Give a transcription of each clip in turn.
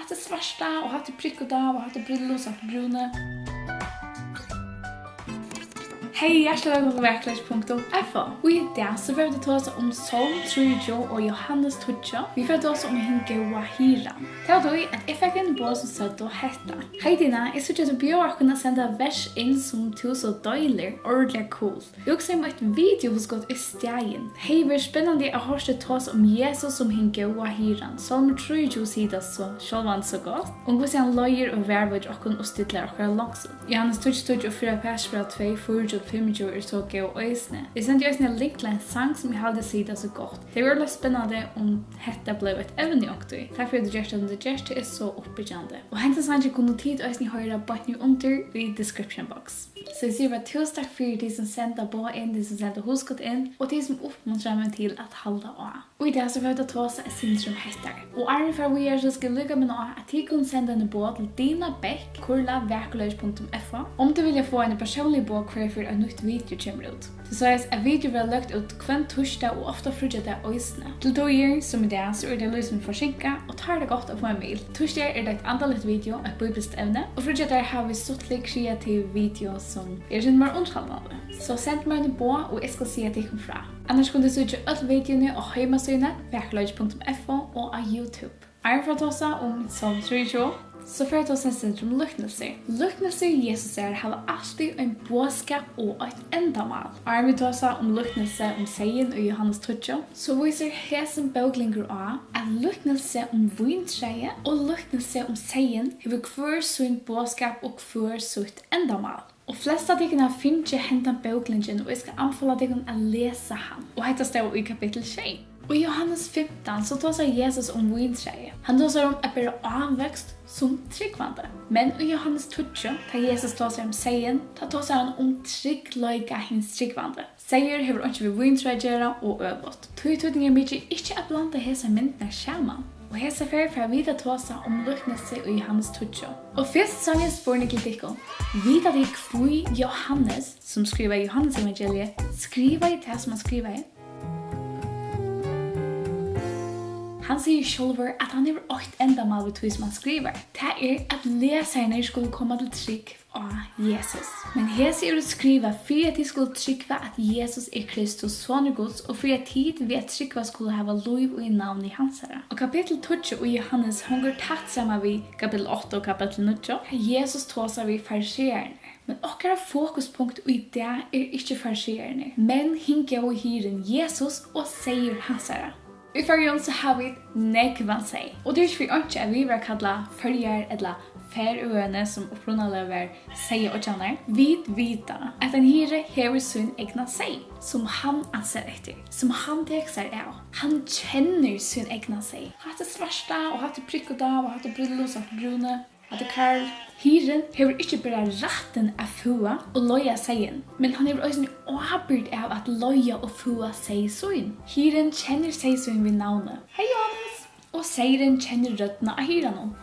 hatt det svarta och hatt det prickade och hatt det brillor och bruna. Hej, hjärtligt välkommen till VAKURLEIKI.FO. Och i dag så får vi ta oss om Sálmur 3 och Johannes 2. Vi får ta oss om Hirðin. Det var då att jag fick en båt som satt och hette. Hej Dina, jag såg att du bjöd att kunna sända vers in som du så døyler, ordentligt cool. Vi också har ett video hos gått i stegen. Hej, det är spännande att höra ta oss om Jesus som Hirðin. Sálmur 3 sida så självan så gott. Och hur han löjer och värvar och stilla och långsamt. Johannes 2 och 4 vers fra 2, 4 25 så gå och ösne. Jag sände ju en link till en sång som jag hade sida så gott. Det var väldigt spännande om detta blev ett evne också. Tack för att du gör det är så uppbyggande. Och hängte sånt kunde tid ösne höra button under i description box. Så jag ser vad tusen tack för de som sända på in, de som sända huskot in och de som uppmuntrar mig till att hålla av. Och idag så får jag ta oss ett syndrom hettar. Och är för vi är så ska lycka med att de kan sända en båt till dina bäck VAKURLEIKI.FO om du vill få en personlig båt för en nytt video kommer ut. Så är en video vi har lagt ut kvann torsdag och ofta frugade ösne. Till då som idag så är det liksom försinka och tar det gott att få en mail. Torsdag är det ett antal video, ett bibliskt evne. Och frugade har vi stått kreativ video som är sin mer underhållande. Så sänd mig en på och jag ska se att det kommer fram. Annars kan du söka alla videorna och hemsidan VAKURLEIKI.FO och på YouTube. Är för att ta sig om Sálmur 3 så för att oss en om lycknelse. Lycknelse i Jesus har alltid en bådskap och ett ändamål. Är vi tar sig om lycknelse om sägen i Johannes 2 så visar häsen böglingar av att lycknelse om vinträje och lycknelse om sägen har kvar sin bådskap och kvar sitt ändamål. Och flesta av dina finner inte hentan böglingen och jag ska anfalla dig att läsa han. Och detta står i kapitel 6. Och i Johannes 15 så tar sig Jesus om vinträje. Han tar sig om att bli avväxt som tryggvande. Men i Johannes 2 tar Jesus tar sig om sägen, tar sig han om trygglöjka hins tryggvande. Säger hur inte vi vinträjera och övrigt. Tydningen blir inte att blanda hesa myndna skärman. Och hesa färg för att vita ta sig om lycknelse i Johannes 2. Och först så är spårning till tykkum. Vita det kvui Johannes som skriver Johannes evangeliet skriver i det som han skriver. Han säger själv att han har ett ändamål vid det som han skriver. Det är att läsarna skulle komma till trygg av Jesus. Men här ser du skriva för att de skulle trygga att Jesus är Kristus, son Guds, och för att tid vid att trygga skulle ha liv och i namn i hans herre. Och kapitel 2 i Johannes hänger tätt samman vid kapitel 8 och kapitel 9. Jesus tar sig vid fariséerna. Men okkara fokuspunkt i det är inte fariséerna. Men hinka och Hirðin Jesus och säger hans herre. I förrjön så har vi nekvan sig. Och det är för inte att vi vill kalla följar eller färöarna som upprunnade var säger och känner. Vi vita att en hirre har sin egna sig som han anser efter. Som han textar av. Han känner sin egna sig. Hatt det svarta och hatt det prickade och hatt det brillor och bruna. Hatt det Karl. Hirðin har inte bara rätten att fua och loja sägen, men han har också en avbyrd av att loja och fua sig sån. Hirðin känner sig sån vid navnet. Hej Johannes! Och sägen känner rötterna av Hirðin.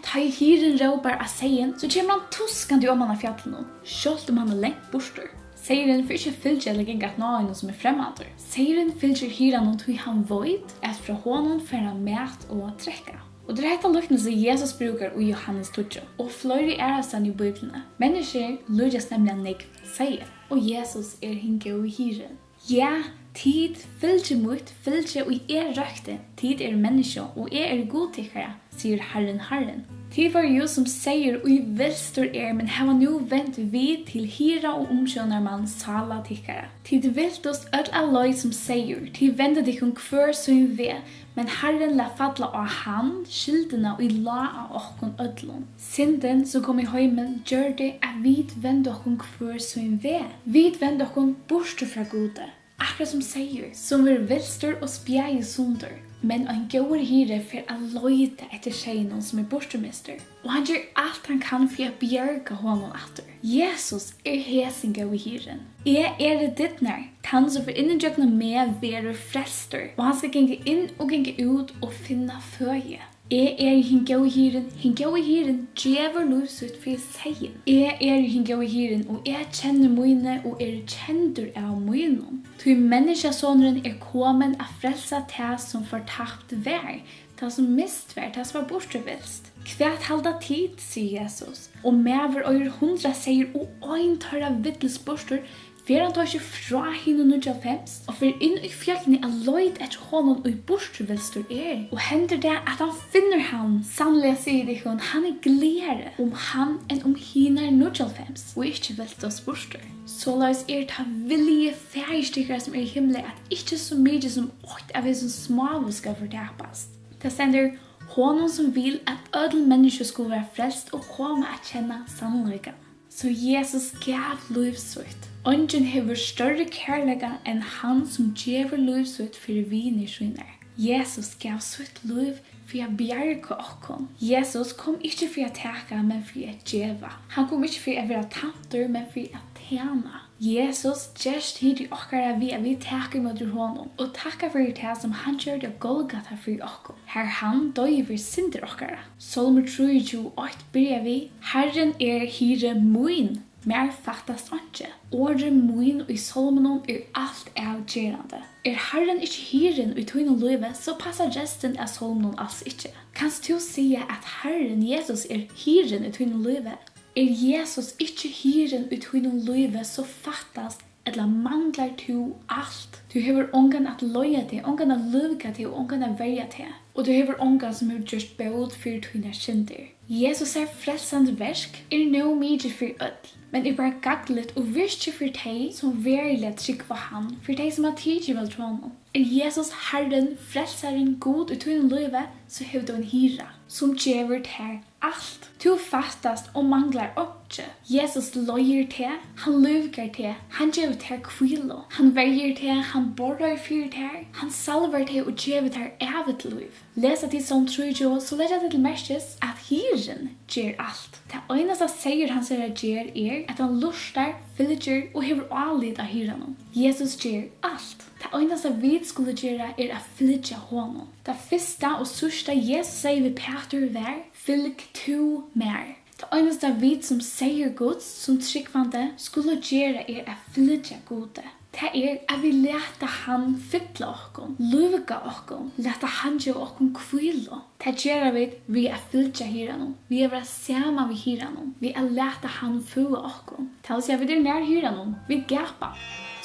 Ta i Hirðin råpar av sägen så kommer han tuskande om han av fjällen. Självt om han är längt borster. Sägen får inte fylgja eller gänga att någon som är främmande. Sägen fylgjer Hirðin till han vet att från honom färra mät och träcka. Och det här lycknelse Jesus brukar i Johannes 2 och flera ärastan i Bibeln. Människor lyckas nämligen nekv säga och Jesus är hinka och Hirðin. Ja, tid fylgjer mot, fylgjer och är rökte. Tid är människa och är godtyckare, säger Herren. Tid var ju som säger och i välstor men här var nu vänt vi till hira och omkönarman sala tyckare. Tid vältos öll alloj som säger, tid vände dig kvar som ve, men Herren la falla av han, skylderna och i la av okon ödlon. Synden så kom i höjmen gör det att vi vände okon kvar som ve. Vi vände okon bort från gode. Akkurat som säger, som är välstor och spjäj sunder. Men en god hirre för att lojta efter tjejen som är bortmäster. Och han gör allt han kan för att björka honom efter. Jesus är hesen god hirren. Är det ditt när? Han som för innedjökna med veru frälster. Och han ska gänga in och gänga ut och finna föje. Hin góði hirren djever luset för sägen. Hin góði hirren och känner mine och kändur av minon. Ty människasonren komen att frälsa det som förtapt vär. det som mistvær, det som var bortrevilst. Kvært halda tid, sier Jesus, og mever øyre 100 sier og ein tørra vittles borster, for han tar ikke fra henne 95, og for inn i fjellene er løyd etter hånden og i bortrevilstor Og hender det at han finner han, sannelig sier det hun, han glere om han enn om henne 95, og ikke vilt oss borster. Så løs ta vilje færgstikkere som i himmelen, at ikke så mye som 8 av som små skal fortapast. Det stender honom som vil at ødel mennesker skulle være frelst og komme at kjenne sannolikken. Så Jesus gav livsut. Ungen hever større kærlega enn han som gjever livsut for viner svinner. Jesus gav sitt liv for å bjerge okkom. Jesus kom ikke for å teka, men for å gjeva. Han kom ikke for å være tanter, men for å tjena. Jesus gjerst hit i okkara vi teker mot honom, og takka for det som han gjør det Golgata for okkom. Her han døy for synder okkara. Sálmur 3:28 byrja vi, Herren hyre mun, mer fattast ikke. Ordet mun i Sálmunum alt avgjerande. Herren ikke hyren i tøyne livet, så passar resten av Sálmunum alls ikke. Kanst du si at Herren Jesus hyren i tøyne livet? Jesus ikke hyren ut henne løyve, så fattast eller manglar du alt. Du hever ongan at løye til, ongan at løyga til, ongan at verja til. Og du hever ongan som har gjort bød for henne synder. Jesus frelsande versk, no mye for ødel. Men bare gaglet og virke for deg som verilig trykk på han, for deg som har tidlig vel tronen. Jesus Herren, frelsaren, god ut henne løyve, så hever du en hyra, som gjør til alt. Du fattast og manglar ikke. Jesus løyer til, han løyver til, han gjør til kvilo, han verger til, han borrer fyr til, han salver til og gjør til evet liv. Lesa til som tror, så leder det til merkes at hyren gjør alt. Det eneste sier han sier gjør at han lustar, fylger og hever allit av hyren. Jesus gjør alt. Det eneste vi skulle gjøre å fylge honom. Det første og sørste Jesus sier ved Peter var, fylg to mer. Det eneste vi som sier Guds, som tryggvande, skulle gjøre å fylge gode. Det at vi leta han fylla okkom, luga okkom, leta han gjøre okkom kvilo. Det gjør vi fylgja hyranum, vi vera sama vi hyranum, vi leta han fylla okkom. Det vil vi nær hyranum, vi gapa.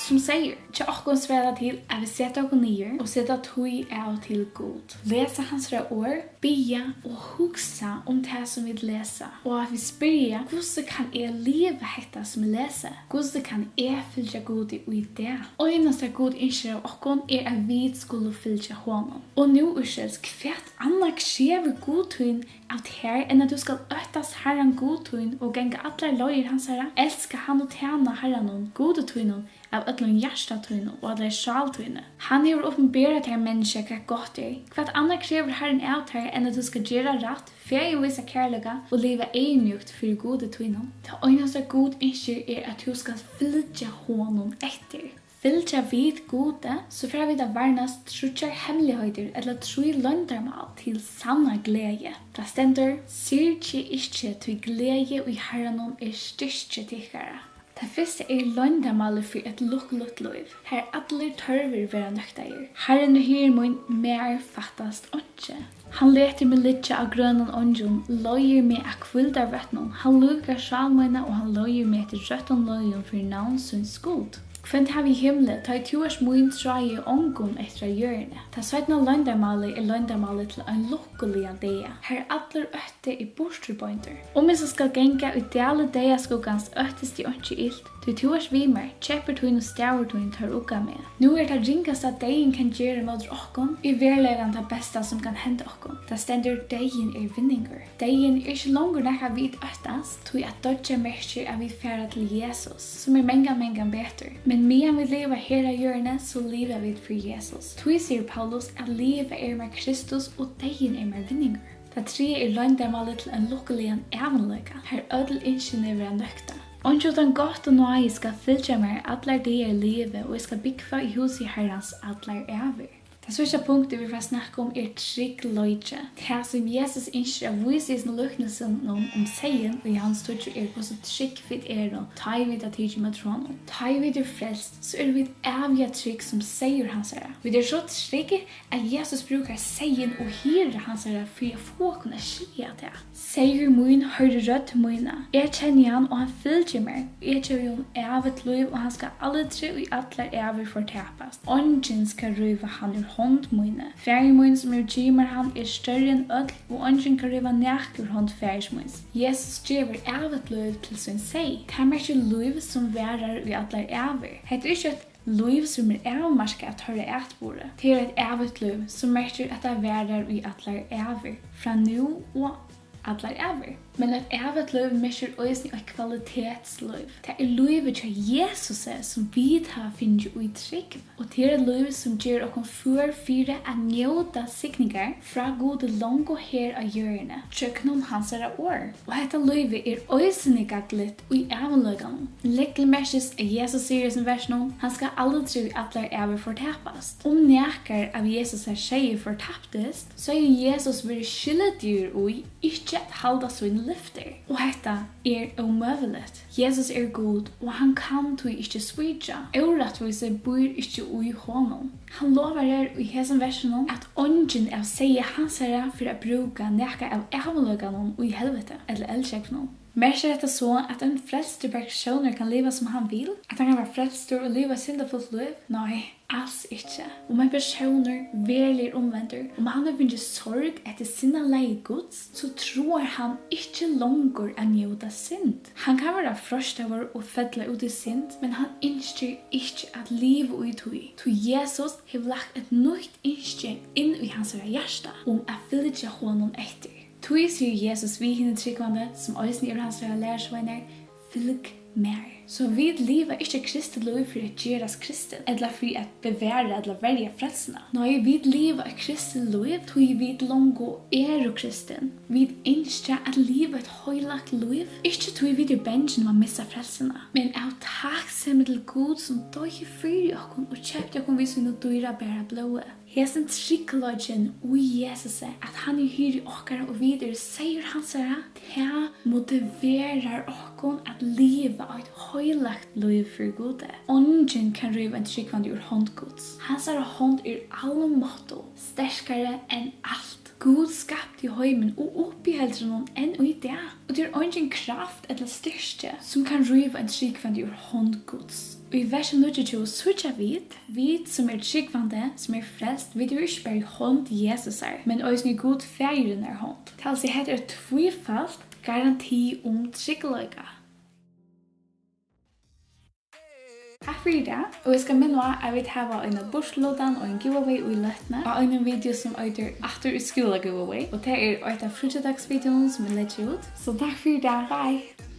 Som sier, til okkom sveda til at vi setter okkom nyer og setter tøy av til god. Lesa hans ord, bia og hugsa om det som vi leser. Og at vi spyrja, hvordan kan jeg leve hetta som vi leser? Hvordan kan jeg fylgja god i det? Og eneste god innskjer av okkom at vi skulle fylgja honom. Og nå urskjelsk, hvert annet skjever godtøyen av det her enn at du skal øtas herran godtøyen og genge alle løyer hans herra, elska han og tjena herran godtøyen av öllum hjertatøyne og alle sjaltøyne. Han hever åpenbæret til mennesker hva godt Hva annet krever Herren av deg enn at du skal gjøre rett, ferie og vise kærlighet og leve egenjukt for gode tøyne. Det eneste god ønsker at du skal fylgja honom etter. Fylgja vid gode, så får vi da varnast trutjar hemmeligheter eller tru løndarmal til sanna glede. Da stender, syrkje ikkje til glede og i herrenom styrkje tikkara. Det første løndarmalet for et lukkelutt liv. Her alle tørver være nøktager. Herren og hyr mun mer fattast ikke. Han leter med litja av grønnen åndjon, løyer med akvildar vettnon. Han lukker sjalmøyna og han løyer med etter røtton løyen for navnsunds skuld. Kvent har vi himle, ta i tuars mun traje ångon etter hjørne. Ta sveitna løndarmalet løndarmalet til en lukkelig dea. Her atler øtte i borsturpointer. Om vi så skal genga ut dele dea skuggans øttest i åndsje ilt, du tuars vimer, kjepper tuin og stavur tuin tar uka med. Nå det ringast at deien kan gjøre mot okkom, i verlegan det beste som kan hende okkom. Da stender deien vinninger. Deien ikke langer nekka vid øttast, tui at dodja merker at vi færa til Jesus, som mengan beter. Men medan vi lever her av hjørnet, så lever vi for Jesus. Tui sier Paulus at livet med Kristus og deien med vinninger. Det tre løndarmalet til en lukkelig evnløyga, her ødel innkjene være nøkta. Ondsjåtan godt og nøye skal fylgja meg atler det livet, og jeg skal bygge i hus i herrens atler ever. Det sørste punktet vi får snakke om tryggleik. Det som Jesus ønsker å vise i sin løknelsen om seien, og i hans tøtje hvordan tryggfitt og ta i vidt at tidlig med tronen. Ta i vidt frelst, så det vi evige trygg som seier hans herre. Vi så trygge at Jesus bruker seien og hyrer hans herre for å få kunne skilje det. Seier min høyre rødt mine. Jeg kjenner han, og han fylgjer meg. Jeg kjenner jo evet liv, og han skal alle tre og alle evig fortapast. Ongen skal røyve han ur hånd mine. Færi min som gymer han større enn ødel, og ongen kan røyve nek ur hånd færis mins. Jesus driver evet liv til sin sei. Det er ikke liv som værer vi alle evig. Det ikke et liv som avmarska at høre etbordet. Det et evigt liv som merker at det værer vi alle evig. Fra nu og allar evig. Men et evigt liv merker også et kvalitetsliv. Det livet til Jesus som vi har finnet i trygg. Og det et liv som gjør oss for å njóta signingar fra gode langt her av hjørne. Tryggnom hans år. Og dette livet også negativt i evenløgene. Lekkelig merkes Jesus sier i sin vers nå, han skal aldri allar evig fortapast. Om nekar av Jesus sier fortaptest, så Jesus vært skyldig i ikke at halda sin lyfter. Og dette omøvelig. Jesus god, og han kan tog ikke svitja. Orattvise bor ikke i honom. Han lover i hesen versen at ongen av seg hans herre for å bruke nekka av avløgene i helvete, eller eldsjekvene. Merker dette så at en frelster personer kan leve som han vil? At han kan være frelster og leve syndafullt liv? Nei, alls ikke. Om en personer virkelig omvender, om han har funnet sorg etter sinne leie gods, så tror han ikke langer å njóta synd. Han kan være frøstaver og fedle ut i synd, men han ønsker ikke at livet ut i. Så Jesus har lagt et nytt ønske inn i hans hjerte om å fylge honom etter. Tui sier Jesus vi henne tryggvande, som også hans lærersvenner, fylg mer. Så vi lever ikke kristet liv for å gjøres kristen, eller for å bevare eller verge frelsene. Nei, vi lever et kristet liv, tui vi longo kristen. Vi ønsker at livet et høylagt liv, ikke tui vi bensin om å missa frelsene, men av takksemmet til Gud som døg fyrir okkon og kjøpte okkon vi sinne dyra bæra blåe. Hesen tryggleikjen og Jesus at han hyr i okkara og videre sier hans herre, det motiverer okkon at liva et høylagt liv for Gode. Ongen kan rive en tryggvande ur håndgods. Hans hånd alle måtto, sterskare enn alt. Gud skapte i høymen og oppihelder noen enn og i det. Og det ongen kraft eller styrste som kan rive en tryggvande ur håndgods. Og i versen 22 switcha vi som tryggvande, som frelst, vi ikke bare hånd Jesus men også en god feiren hånd. Det altså heter et tvifalt garanti om tryggleika. Takk for i dag, og jeg skal minne at vi har en borslådan og en giveaway i løttene, og en video som heter After i skole giveaway, og det et av frutjedagsvideoen som vi legger ut. Så takk for i dag, bye!